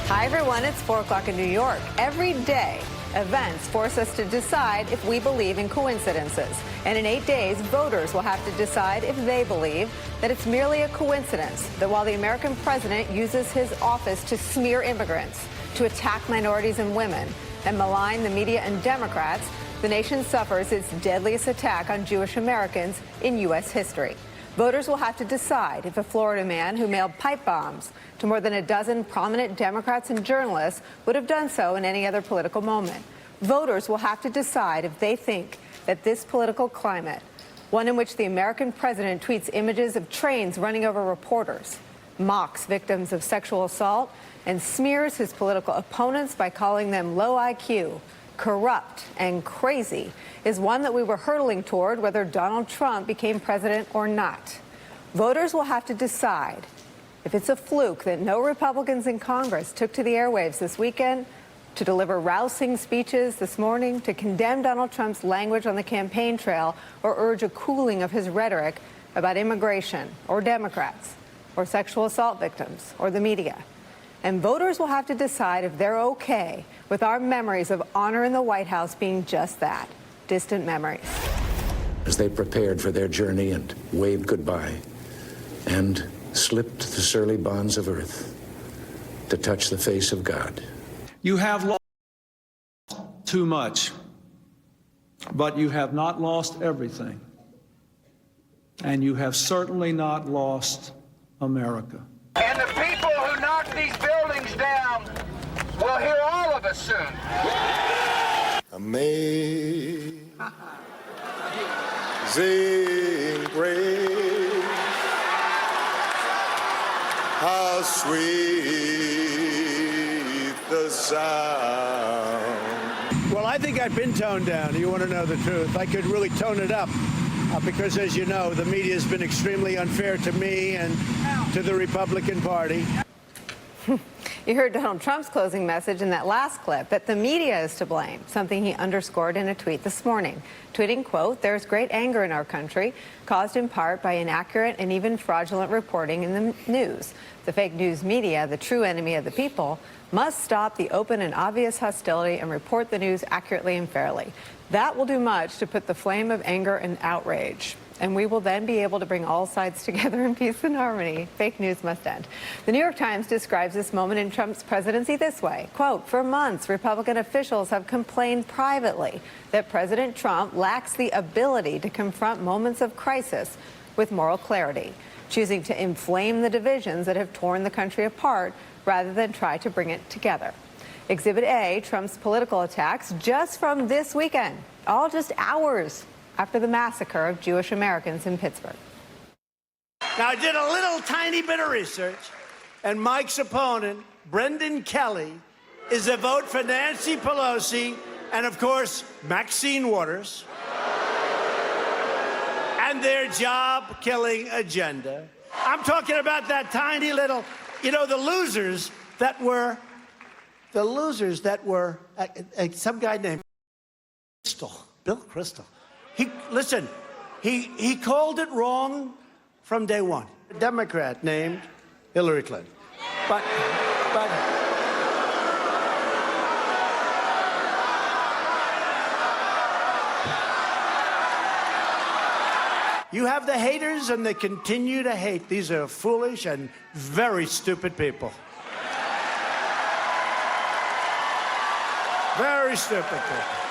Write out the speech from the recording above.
Hi, everyone. It's 4 o'clock in New York. Every day, events force us to decide if we believe in coincidences. And in 8 days, voters will have to decide if they believe that it's merely a coincidence that while the American president uses his office to smear immigrants, to attack minorities and women, and malign the media and Democrats, the nation suffers its deadliest attack on Jewish Americans in U.S. history. Voters will have to decide if a Florida man who mailed pipe bombs to more than a dozen prominent Democrats and journalists would have done so in any other political moment. Voters will have to decide if they think that this political climate, one in which the American president tweets images of trains running over reporters, mocks victims of sexual assault, and smears his political opponents by calling them low IQ, corrupt, and crazy, is one that we were hurtling toward whether Donald Trump became president or not. Voters will have to decide if it's a fluke that no Republicans in Congress took to the airwaves this weekend to deliver rousing speeches this morning to condemn Donald Trump's language on the campaign trail or urge a cooling of his rhetoric about immigration or Democrats or sexual assault victims or the media. And voters will have to decide if they're okay with our memories of honor in the White House being just that, distant memories. As they prepared for their journey and waved goodbye and slipped the surly bonds of earth to touch the face of God. You have lost too much, but you have not lost everything. And you have certainly not lost America. And the people who knock these buildings down will hear all of us soon. Amazing grace, how sweet the sound. Well, I think I've been toned down. You want to know the truth? I could really tone it up because, as you know, the media has been extremely unfair to me and to the Republican Party. You heard Donald Trump's closing message in that last clip, that the media is to blame, something he underscored in a tweet this morning, tweeting, quote, "There's great anger in our country, caused in part by inaccurate and even fraudulent reporting in the news. The fake news media, the true enemy of the people, must stop the open and obvious hostility and report the news accurately and fairly. That will do much to put the flame of anger and outrage. And we will then be able to bring all sides together in peace and harmony. Fake news must end." The New York Times describes this moment in Trump's presidency this way, quote, "For months, Republican officials have complained privately that President Trump lacks the ability to confront moments of crisis with moral clarity, choosing to inflame the divisions that have torn the country apart rather than try to bring it together." Exhibit A, Trump's political attacks just from this weekend, all just hours after the massacre of Jewish Americans in Pittsburgh. Now, I did a little tiny bit of research, and Mike's opponent, Brendan Kelly, is a vote for Nancy Pelosi and, of course, Maxine Waters and their job-killing agenda. I'm talking about that tiny little, you know, the losers that were some guy named Bill Kristol. He called it wrong from day one. A Democrat named Hillary Clinton. But you have the haters and they continue to hate. These are foolish and very stupid people. Very stupid people.